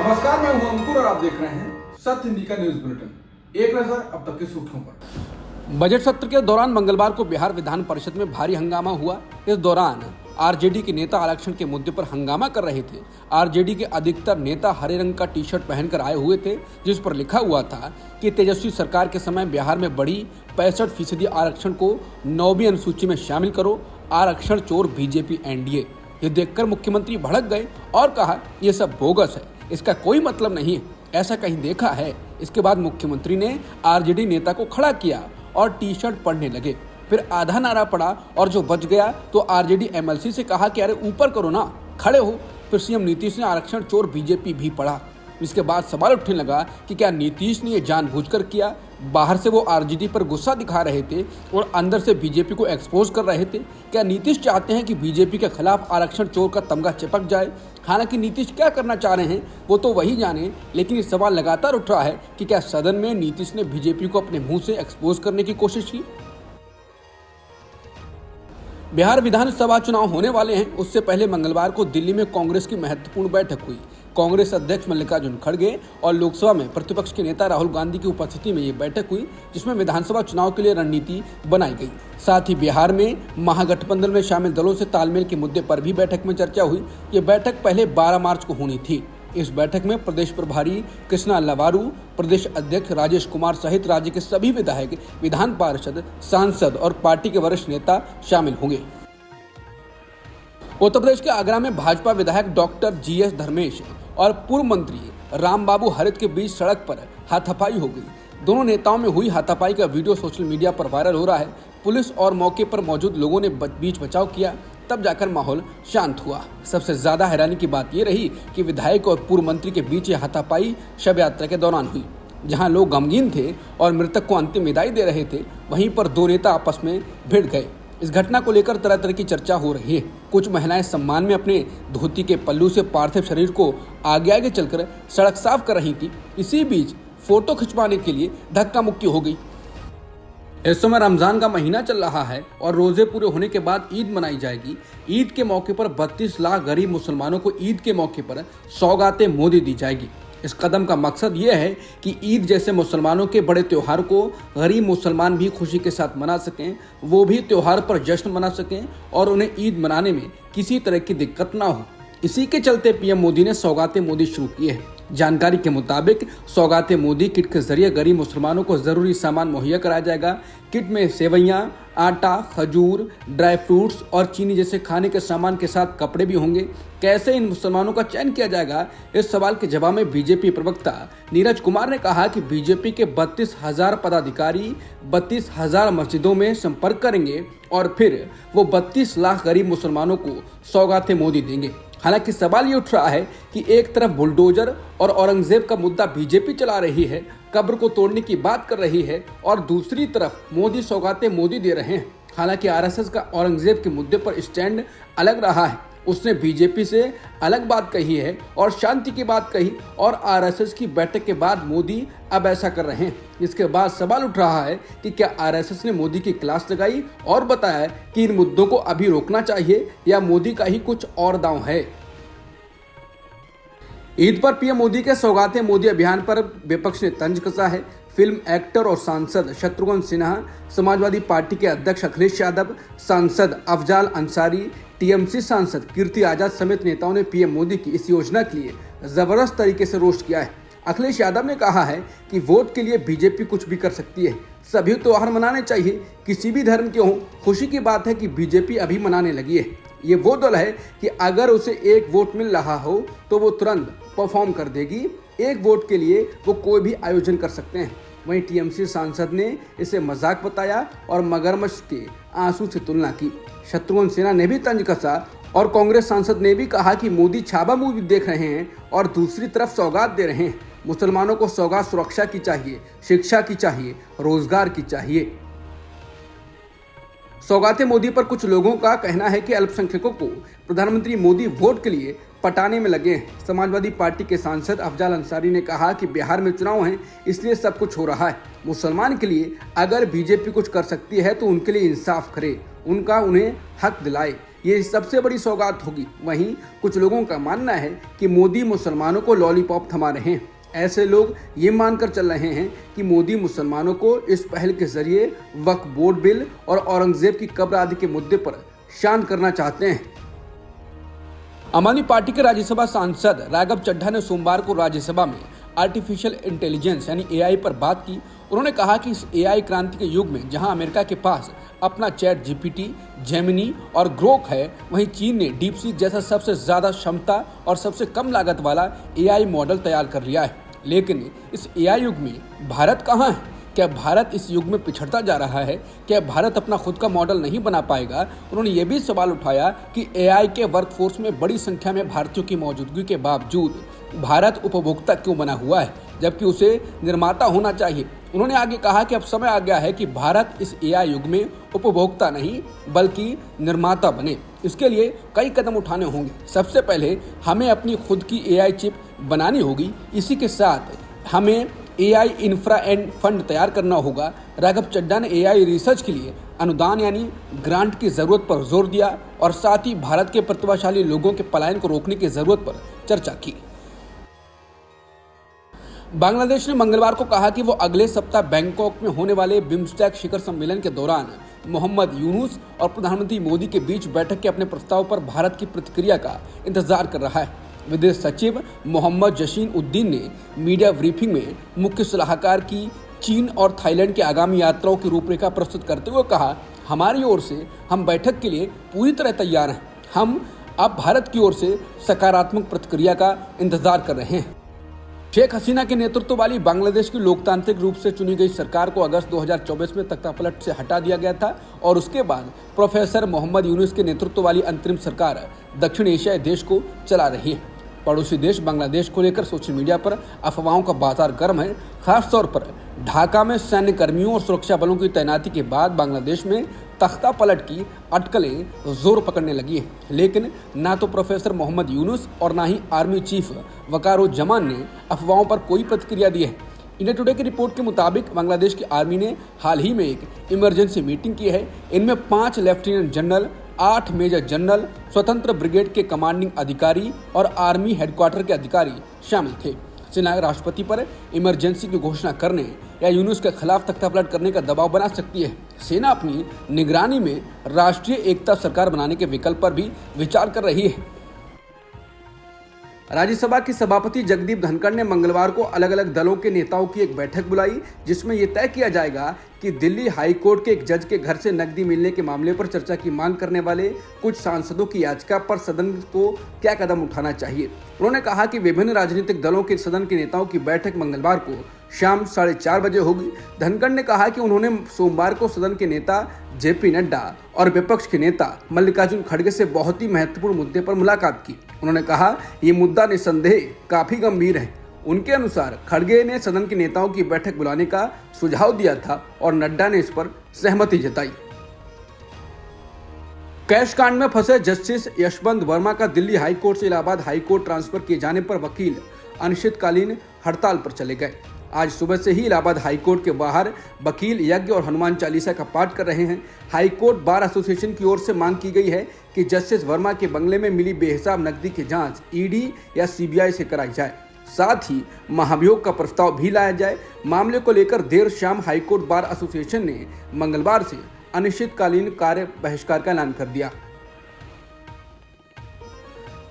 नमस्कार, मैं हूं अंकुर और आप देख रहे हैं सत्य हिंदी का न्यूज बुलेटिन। एक नजर अब तक की सुर्खियों पर। बजट सत्र के दौरान मंगलवार को बिहार विधान परिषद में भारी हंगामा हुआ। इस दौरान आरजेडी के नेता आरक्षण के मुद्दे पर हंगामा कर रहे थे। आरजेडी के अधिकतर नेता हरे रंग का टी शर्ट पहनकर आए हुए थे, जिस पर लिखा हुआ था कि तेजस्वी सरकार के समय बिहार में बढ़ी 65% आरक्षण को 9वीं अनुसूची में शामिल करो, आरक्षण चोर बीजेपी एनडीए। ये देखकर मुख्यमंत्री भड़क गए और कहा, ये सब बोगस है, इसका कोई मतलब नहीं है, ऐसा कहीं देखा है। इसके बाद मुख्यमंत्री ने आरजेडी नेता को खड़ा किया और टी शर्ट पढ़ने लगे। फिर आधा नारा पड़ा और जो बच गया तो आरजेडी एमएलसी से कहा कि अरे ऊपर करो ना, खड़े हो। फिर सीएम नीतीश ने आरक्षण चोर बीजेपी भी पढ़ा। इसके बाद सवाल उठने लगा कि क्या नीतीश ने ये जानबूझकर किया? बाहर से वो आरजेडी पर गुस्सा दिखा रहे थे और अंदर से बीजेपी को एक्सपोज कर रहे थे। क्या नीतीश चाहते हैं कि बीजेपी के खिलाफ आरक्षण चोर का तमगा चिपक जाए? हालांकि नीतीश क्या करना चाह रहे हैं वो तो वही जाने, लेकिन ये सवाल लगातार उठ रहा है कि क्या सदन में नीतीश ने बीजेपी को अपने मुंह से एक्सपोज करने की कोशिश की? बिहार विधानसभा चुनाव होने वाले हैं, उससे पहले मंगलवार को दिल्ली में कांग्रेस की महत्वपूर्ण बैठक हुई। कांग्रेस अध्यक्ष मल्लिकार्जुन खड़गे और लोकसभा में प्रतिपक्ष के नेता राहुल गांधी की उपस्थिति में ये बैठक हुई, जिसमें विधानसभा चुनाव के लिए रणनीति बनाई गई। साथ ही बिहार में महागठबंधन में शामिल दलों से तालमेल के मुद्दे पर भी बैठक में चर्चा हुई। ये बैठक पहले 12 मार्च को होनी थी। इस बैठक में प्रदेश प्रभारी कृष्णा लवारू, प्रदेश अध्यक्ष राजेश कुमार सहित राज्य के सभी विधायक, विधान पार्षद, सांसद और पार्टी के वरिष्ठ नेता शामिल होंगे। उत्तर प्रदेश के आगरा में भाजपा विधायक डॉक्टर जीएस धर्मेश और पूर्व मंत्री रामबाबू हरित के बीच सड़क पर हाथापाई हो गई। दोनों नेताओं में हुई हाथापाई का वीडियो सोशल मीडिया पर वायरल हो रहा है। पुलिस और मौके पर मौजूद लोगों ने बीच बचाव किया, तब जाकर माहौल शांत हुआ। सबसे ज्यादा हैरानी की बात यह रही कि विधायक और पूर्व मंत्री के बीच ये हाथापाई शव यात्रा के दौरान हुई, जहां लोग गमगीन थे और मृतक को अंतिम विदाई दे रहे थे। वहीं पर दो नेता आपस में भिड़ गए। इस घटना को लेकर तरह तरह की चर्चा हो रही है। कुछ महिलाएं सम्मान में अपने धोती के पल्लू से पार्थिव शरीर को आगे आगे चलकर सड़क साफ कर रही थी। इसी बीच फोटो खिंचवाने के लिए धक्का मुक्की हो गई। इस समय रमजान का महीना चल रहा है और रोजे पूरे होने के बाद ईद मनाई जाएगी। ईद के मौके पर 32 लाख गरीब मुसलमानों को ईद के मौके पर सौगातें मोदी दी जाएगी। इस कदम का मकसद ये है कि ईद जैसे मुसलमानों के बड़े त्योहार को गरीब मुसलमान भी खुशी के साथ मना सकें, वो भी त्योहार पर जश्न मना सकें और उन्हें ईद मनाने में किसी तरह की दिक्कत ना हो। इसी के चलते पीएम मोदी ने सौगातें मोदी शुरू किए हैं। जानकारी के मुताबिक सौगातें मोदी किट के जरिए गरीब मुसलमानों को जरूरी सामान मुहैया कराया जाएगा। किट में सेवइयां, आटा, खजूर, ड्राई फ्रूट्स और चीनी जैसे खाने के सामान के साथ कपड़े भी होंगे। कैसे इन मुसलमानों का चयन किया जाएगा? इस सवाल के जवाब में बीजेपी प्रवक्ता नीरज कुमार ने कहा कि बीजेपी के 32,000 पदाधिकारी 32,000 मस्जिदों में संपर्क करेंगे और फिर वो 32 लाख गरीब मुसलमानों को सौगातें मोदी देंगे। हालांकि सवाल ये उठ रहा है कि एक तरफ बुलडोजर और औरंगजेब का मुद्दा बीजेपी चला रही है, कब्र को तोड़ने की बात कर रही है, और दूसरी तरफ मोदी सौगातें मोदी दे रहे हैं। हालांकि आरएसएस का औरंगजेब के मुद्दे पर स्टैंड अलग रहा है। उसने बीजेपी से अलग बात कही है और शांति की बात कही, और आरएसएस की बैठक के बाद मोदी अब ऐसा कर रहे हैं। इसके बाद सवाल उठ रहा है कि क्या आरएसएस ने मोदी की क्लास लगाई और बताया कि इन मुद्दों को अभी रोकना चाहिए, या मोदी का ही कुछ और दांव है? ईद पर पीएम मोदी के सौगातें मोदी अभियान पर विपक्ष ने तंज कसा है। फिल्म एक्टर और सांसद शत्रुघ्न सिन्हा, समाजवादी पार्टी के अध्यक्ष अखिलेश यादव, सांसद अफजाल अंसारी, टीएमसी सांसद कीर्ति आजाद समेत नेताओं ने पीएम मोदी की इस योजना के लिए जबरदस्त तरीके से रोस्ट किया है। अखिलेश यादव ने कहा है कि वोट के लिए बीजेपी कुछ भी कर सकती है, सभी त्योहार मनाने चाहिए, किसी भी धर्म के हों। खुशी की बात है कि बीजेपी अभी मनाने लगी है। ये वो दल है कि अगर उसे एक वोट मिल रहा हो तो वो तुरंत परफॉर्म कर देगी। एक वोट के लिए वो कोई भी आयोजन कर सकते हैं। वहीं टीएमसी सांसद ने इसे मजाक बताया और मगरमच्छ के आंसू से तुलना की। शत्रुघ्न सिन्हा ने भी तंज कसा और कांग्रेस सांसद ने भी कहा कि मोदी छाबा मूवी देख रहे हैं और दूसरी तरफ सौगात दे रहे हैं। मुसलमानों को सौगात सुरक्षा की चाहिए, शिक्षा की चाहिए, रोजगार की चाहिए। सौगातें मोदी पर कुछ लोगों का कहना है कि अल्पसंख्यकों को प्रधानमंत्री मोदी वोट के लिए पटाने में लगे हैं। समाजवादी पार्टी के सांसद अफजाल अंसारी ने कहा कि बिहार में चुनाव हैं, इसलिए सब कुछ हो रहा है। मुसलमान के लिए अगर बीजेपी कुछ कर सकती है तो उनके लिए इंसाफ करे, उन्हें हक दिलाए। ये सबसे बड़ी सौगात होगी। वहीं कुछ लोगों का मानना है कि मोदी मुसलमानों को लॉलीपॉप थमा रहे हैं। ऐसे लोग ये मानकर चल रहे हैं कि मोदी मुसलमानों को इस पहल के जरिए वक्फ बोर्ड बिल और औरंगजेब की कब्र आदि के मुद्दे पर शांत करना चाहते हैं। आम आदमी पार्टी के राज्यसभा सांसद राघव चड्ढा ने सोमवार को राज्यसभा में आर्टिफिशियल इंटेलिजेंस यानी एआई पर बात की। उन्होंने कहा कि इस एआई क्रांति के युग में जहां अमेरिका के पास अपना चैट जीपीटी, जेमिनी और ग्रोक है, वहीं चीन ने डीपसीक जैसा सबसे ज्यादा क्षमता और सबसे कम लागत वाला एआई मॉडल तैयार कर लिया है। लेकिन इस एआई युग में भारत कहाँ है? क्या भारत इस युग में पिछड़ता जा रहा है? क्या भारत अपना खुद का मॉडल नहीं बना पाएगा? उन्होंने ये भी सवाल उठाया कि एआई के वर्कफोर्स में बड़ी संख्या में भारतीयों की मौजूदगी के बावजूद भारत उपभोक्ता क्यों बना हुआ है, जबकि उसे निर्माता होना चाहिए। उन्होंने आगे कहा कि अब समय आ गया है कि भारत इस एआई युग में उपभोक्ता नहीं बल्कि निर्माता बने। इसके लिए कई कदम उठाने होंगे। सबसे पहले हमें अपनी खुद की एआई चिप बनानी होगी। इसी के साथ हमें एआई इंफ्रा एंड फंड तैयार करना होगा। राघव चड्ढा ने एआई रिसर्च के लिए अनुदान यानी ग्रांट की जरूरत पर जोर दिया और साथ ही भारत के प्रतिभाशाली लोगों के पलायन को रोकने की जरूरत पर चर्चा की। बांग्लादेश ने मंगलवार को कहा कि वो अगले सप्ताह बैंकॉक में होने वाले बिम्स्टेक शिखर सम्मेलन के दौरान मोहम्मद यूनुस और प्रधानमंत्री मोदी के बीच बैठक के अपने प्रस्ताव पर भारत की प्रतिक्रिया का इंतजार कर रहा है। विदेश सचिव मोहम्मद जशीन उद्दीन ने मीडिया ब्रीफिंग में मुख्य सलाहकार की चीन और थाईलैंड की आगामी यात्राओं की रूपरेखा प्रस्तुत करते हुए कहा, हमारी ओर से हम बैठक के लिए पूरी तरह तैयार हैं। हम अब भारत की ओर से सकारात्मक प्रतिक्रिया का इंतजार कर रहे हैं। शेख हसीना के नेतृत्व वाली बांग्लादेश की लोकतांत्रिक रूप से चुनी गई सरकार को अगस्त 2024 में तख्तापलट से हटा दिया गया था और उसके बाद प्रोफेसर मोहम्मद यूनुस के नेतृत्व वाली अंतरिम सरकार दक्षिण एशियाई देश को चला रही है। पड़ोसी देश बांग्लादेश को लेकर सोशल मीडिया पर अफवाहों का बाजार गर्म है। खासतौर पर ढाका में सैन्य कर्मियों और सुरक्षा बलों की तैनाती के बाद बांग्लादेश में तख्ता पलट की अटकलें जोर पकड़ने लगी है। लेकिन ना तो प्रोफेसर मोहम्मद यूनुस और ना ही आर्मी चीफ वकारुज्जमान ने अफवाहों पर कोई प्रतिक्रिया दी है। इंडिया टुडे की रिपोर्ट के मुताबिक बांग्लादेश की आर्मी ने हाल ही में एक इमरजेंसी मीटिंग की है। इनमें 5 लेफ्टिनेंट जनरल, 8 मेजर जनरल, स्वतंत्र ब्रिगेड के कमांडिंग अधिकारी और आर्मी हेडक्वार्टर के अधिकारी शामिल थे। सेना राष्ट्रपति पर इमरजेंसी की घोषणा करने या यूनुस के खिलाफ तख्तापलट करने का दबाव बना सकती है। सेना अपनी निगरानी में राष्ट्रीय एकता सरकार बनाने के विकल्प पर भी विचार कर रही है। राज्यसभा की सभापति जगदीप धनखड़ ने मंगलवार को अलग अलग दलों के नेताओं की एक बैठक बुलाई, जिसमें यह तय किया जाएगा कि दिल्ली हाई कोर्ट के एक जज के घर से नकदी मिलने के मामले पर चर्चा की मांग करने वाले कुछ सांसदों की याचिका पर सदन को क्या कदम उठाना चाहिए। उन्होंने कहा कि विभिन्न राजनीतिक दलों के सदन के नेताओं की बैठक मंगलवार को शाम 4:30 बजे होगी। धनखड़ ने कहा कि उन्होंने सोमवार को सदन के नेता जेपी नड्डा और विपक्ष के नेता मल्लिकार्जुन खड़गे से बहुत ही महत्वपूर्ण मुद्दे पर मुलाकात की। उन्होंने कहा ये मुद्दा निस्संदेह काफी गंभीर है। उनके अनुसार खड़गे ने सदन के नेताओं की बैठक बुलाने का सुझाव दिया था और नड्डा ने इस पर सहमति जताई। कैश कांड में फंसे जस्टिस यशवंत वर्मा का दिल्ली हाई कोर्ट से इलाहाबाद हाई कोर्ट ट्रांसफर किए जाने पर वकील अनिश्चितकालीन हड़ताल पर चले गए। आज सुबह से ही इलाहाबाद हाई कोर्ट के बाहर वकील यज्ञ और हनुमान चालीसा का पाठ कर रहे हैं। हाई कोर्ट बार एसोसिएशन की ओर से मांग की गई है कि जस्टिस वर्मा के बंगले में मिली बेहिसाब नकदी की जांच ईडी या सीबीआई से कराई जाए। साथ ही महाभियोग का प्रस्ताव भी लाया जाए। मामले को लेकर देर शाम हाईकोर्ट बार एसोसिएशन ने मंगलवार से अनिश्चितकालीन कार्य बहिष्कार का ऐलान कर दिया।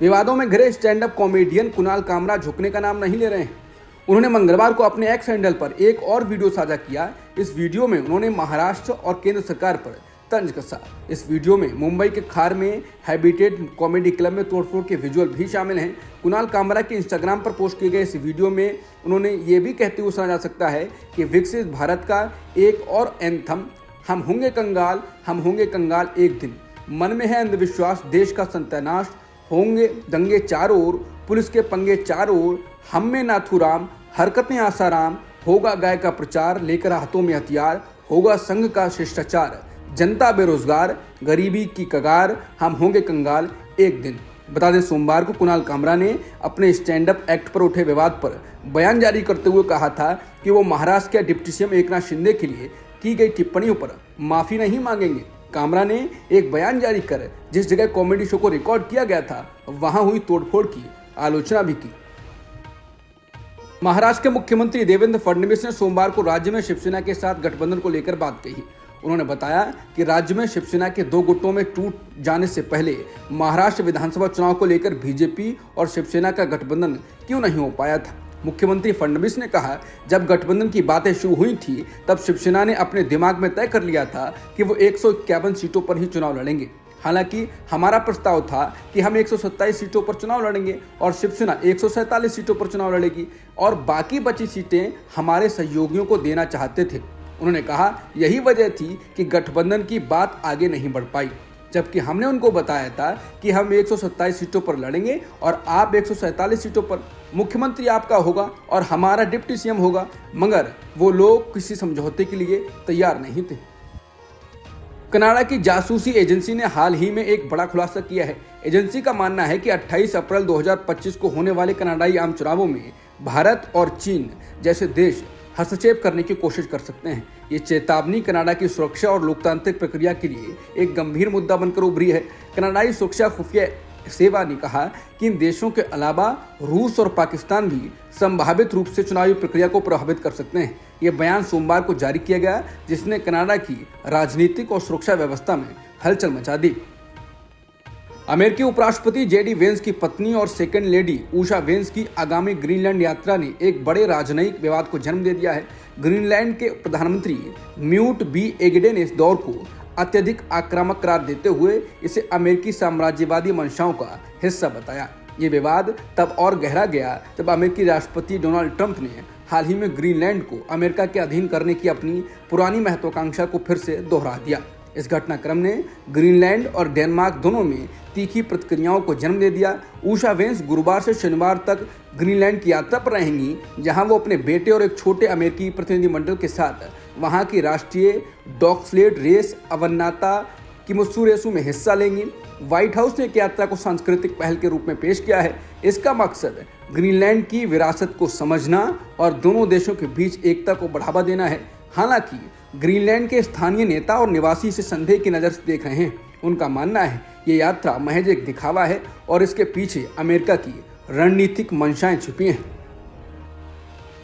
विवादों में घिरे stand up comedian Kunal Kamra झुकने का नाम नहीं ले रहे हैं। उन्होंने मंगलवार को अपने एक्स हैंडल पर एक और वीडियो साझा किया। इस वीडियो में उन्होंने महाराष्ट्र और केंद्र सरकार पर तंज कसा। इस वीडियो में मुंबई के खार में हैबिटेट कॉमेडी क्लब में तोड़फोड़ के विजुअल भी शामिल हैं। कुणाल कामरा के इंस्टाग्राम पर पोस्ट किए गए इस वीडियो में उन्होंने ये भी कहते हुए सुना जा सकता है कि विकसित भारत का एक और एंथम, हम होंगे कंगाल एक दिन, मन में है अंधविश्वास, देश का सत्यानाश, होंगे दंगे चारों ओर, पुलिस के पंगे चारों ओर, हम में नाथूराम, हरकतें आसाराम, होगा गाय का प्रचार, लेकर हाथों में हथियार, होगा संघ का शिष्टाचार, जनता बेरोजगार, गरीबी की कगार, हम होंगे कंगाल एक दिन। बता दें सोमवार को कुणाल कामरा ने अपने स्टैंड अप एक्ट पर उठे विवाद पर बयान जारी करते हुए कहा था कि वो महाराष्ट्र के डिप्टी सीएम एकनाथ शिंदे के लिए की गई टिप्पणियों पर माफी नहीं मांगेंगे। कामरा ने एक बयान जारी कर जिस जगह कॉमेडी शो को रिकॉर्ड किया गया था वहां हुई तोड़फोड़ की आलोचना भी की। महाराष्ट्र के मुख्यमंत्री देवेंद्र फडणवीस ने सोमवार को राज्य में शिवसेना के साथ गठबंधन को लेकर बात कही। उन्होंने बताया कि राज्य में शिवसेना के दो गुटों में टूट जाने से पहले महाराष्ट्र विधानसभा चुनाव को लेकर बीजेपी और शिवसेना का गठबंधन क्यों नहीं हो पाया था। मुख्यमंत्री फडणवीस ने कहा, जब गठबंधन की बातें शुरू हुई थी तब शिवसेना ने अपने दिमाग में तय कर लिया था कि वो 151 सीटों पर ही चुनाव लड़ेंगे। हालांकि हमारा प्रस्ताव था कि हम 127 सीटों पर चुनाव लड़ेंगे और शिवसेना 147 सीटों पर चुनाव लड़ेगी और बाकी बची सीटें हमारे सहयोगियों को देना चाहते थे। उन्होंने कहा, यही वजह थी कि गठबंधन की बात आगे नहीं बढ़ पाई, जबकि हमने उनको बताया था कि हम 127 सीटों पर लड़ेंगे और आप 147 सीटों पर। मुख्यमंत्री आपका होगा और हमारा डिप्टी सीएम होगा, मगर वो लोग किसी समझौते के लिए तैयार नहीं थे। कनाडा की जासूसी एजेंसी ने हाल ही में एक बड़ा खुलासा किया है। एजेंसी का मानना है कि 28 अप्रैल 2025 को होने वाले कनाडाई आम चुनावों में भारत और चीन जैसे देश हस्तक्षेप करने की कोशिश कर सकते हैं। ये चेतावनी कनाडा की सुरक्षा और लोकतांत्रिक प्रक्रिया के लिए एक गंभीर मुद्दा बनकर उभरी है। कनाडाई सुरक्षा खुफिया सेवा ने कहा कि इन देशों के अलावा रूस और पाकिस्तान भी संभावित रूप से चुनावी प्रक्रिया को प्रभावित कर सकते हैं। ये बयान सोमवार को जारी किया गया, जिसने कनाडा की राजनीतिक और सुरक्षा व्यवस्था में हलचल मचा दी। अमेरिकी उपराष्ट्रपति जेडी वेंस की पत्नी और सेकंड लेडी उषा वेंस की आगामी ग्रीनलैंड यात्रा ने एक बड़े राजनयिक विवाद को जन्म दे दिया है। ग्रीनलैंड के प्रधानमंत्री म्यूट बी एगडे ने इस दौर को अत्यधिक आक्रामक करार देते हुए इसे अमेरिकी साम्राज्यवादी मंशाओं का हिस्सा बताया। ये विवाद तब और गहरा गया जब अमेरिकी राष्ट्रपति डोनाल्ड ट्रंप ने हाल ही में ग्रीनलैंड को अमेरिका के अधीन करने की अपनी पुरानी महत्वाकांक्षा को फिर से दोहरा दिया। इस घटनाक्रम ने ग्रीनलैंड और डेनमार्क दोनों में तीखी प्रतिक्रियाओं को जन्म दे दिया। उषा वेंस गुरुवार से शनिवार तक ग्रीनलैंड की यात्रा पर रहेंगी, जहां वो अपने बेटे और एक छोटे अमेरिकी प्रतिनिधिमंडल के साथ वहां की राष्ट्रीय डॉगस्लेड रेस अवन्नाता किमुत्सुरेसु में हिस्सा लेंगी। व्हाइट हाउस ने एक यात्रा को सांस्कृतिक पहल के रूप में पेश किया है। इसका मकसद ग्रीनलैंड की विरासत को समझना और दोनों देशों के बीच एकता को बढ़ावा देना है। हालांकि ग्रीनलैंड के स्थानीय नेता और निवासी इसे संदेह की नज़र से देख रहे हैं। उनका मानना है ये यात्रा महज एक दिखावा है और इसके पीछे अमेरिका की रणनीतिक मंशाएं छुपी हैं।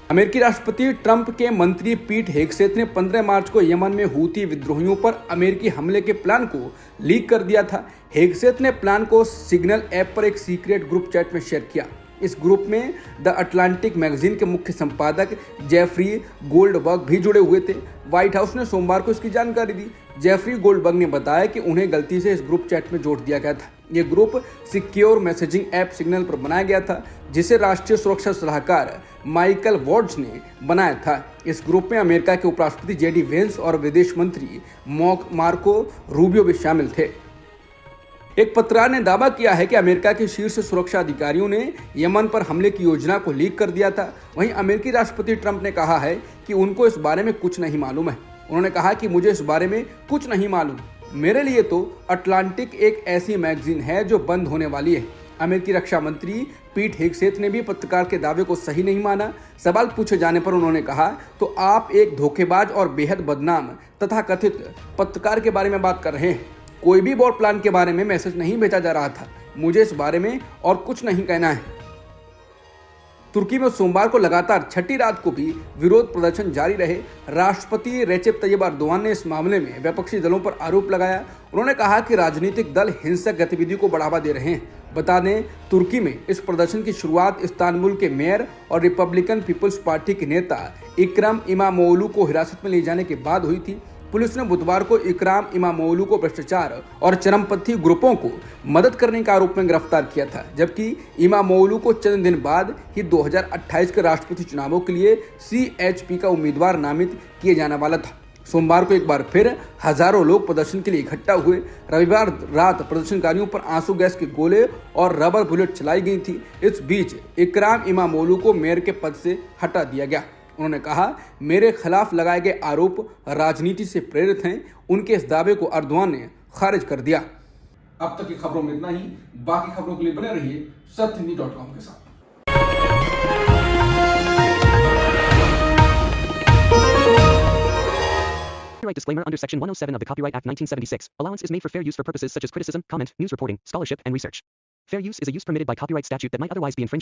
अमेरिकी राष्ट्रपति ट्रंप के मंत्री पीट हेगसेथ ने 15 मार्च को यमन में हूती विद्रोहियों पर अमेरिकी हमले के प्लान को लीक कर दिया था। हेगसेथ ने प्लान को सिग्नल ऐप पर एक सीक्रेट ग्रुप चैट में शेयर किया। इस ग्रुप में द अटलांटिक मैगजीन के मुख्य संपादक जेफरी गोल्डबर्ग भी जुड़े हुए थे। व्हाइट हाउस ने सोमवार को इसकी जानकारी दी। जेफरी गोल्डबर्ग ने बताया कि उन्हें गलती से इस ग्रुप चैट में जोड़ दिया गया था। ये group secure messaging app signal पर बनाया गया था, जिसे राष्ट्रीय सुरक्षा सलाहकार माइकल वॉर्ड्स ने बनाया था। इस ग्रुप में अमेरिका के उपराष्ट्रपति जेडी वेंस और विदेश मंत्री मार्को रूबियो भी शामिल थे। एक पत्रकार ने दावा किया है कि अमेरिका के शीर्ष सुरक्षा अधिकारियों ने यमन पर हमले की योजना को लीक कर दिया था। वहीं अमेरिकी राष्ट्रपति ट्रंप ने कहा है कि उनको इस बारे में कुछ नहीं मालूम है। उन्होंने कहा कि मुझे इस बारे में कुछ नहीं मालूम, मेरे लिए तो अटलांटिक एक ऐसी मैगजीन है जो बंद होने वाली है। अमेरिकी रक्षा मंत्री पीट हेगसेथ ने भी पत्रकार के दावे को सही नहीं माना। सवाल पूछे जाने पर उन्होंने कहा, तो आप एक धोखेबाज और बेहद बदनाम तथाकथित पत्रकार के बारे में बात कर रहे हैं। कोई भी वॉर प्लान के बारे में मैसेज नहीं भेजा जा रहा था। मुझे इस बारे में और कुछ नहीं कहना है। तुर्की में सोमवार को लगातार छठी रात को भी विरोध प्रदर्शन जारी रहे। राष्ट्रपति रेसेप तैयब एर्दोगान ने इस मामले में विपक्षी दलों पर आरोप लगाया। उन्होंने कहा कि राजनीतिक दल हिंसक गतिविधियों को बढ़ावा दे रहे हैं। बता दें, तुर्की में इस प्रदर्शन की शुरुआत इस्तांबुल के मेयर और रिपब्लिकन पीपल्स पार्टी के नेता इकराम इमामोगलू को हिरासत में ले जाने के बाद हुई थी। पुलिस ने बुधवार को इकराम इमामोगलू को भ्रष्टाचार और चरमपंथी ग्रुपों को मदद करने के आरोप में गिरफ्तार किया था, जबकि इमामोगलू को चंद दिन बाद ही 2028 के राष्ट्रपति चुनावों के लिए CHP का उम्मीदवार नामित किए जाने वाला था। सोमवार को एक बार फिर हजारों लोग प्रदर्शन के लिए इकट्ठा हुए। रविवार रात प्रदर्शनकारियों पर आंसू गैस के गोले और रबर बुलेट चलाई गई थी। इस बीच इकराम इमामोगलू को मेयर के पद से हटा दिया गया। उन्होंने कहा, मेरे खिलाफ लगाए गए आरोप राजनीति से प्रेरित हैं। उनके इस दावे को एर्दोगान ने खारिज कर दिया। अब तक की खबरों में इतना ही। बाकी खबरों के लिए बने रहिए सत्यहिंदी.com के साथ। Copyright disclaimer under Section 107 of the Copyright Act 1976. Allowance is made for fair use for purposes such as criticism, comment, news reporting, scholarship, and research. Fair use is a use permitted by copyright statute that might otherwise be infringing.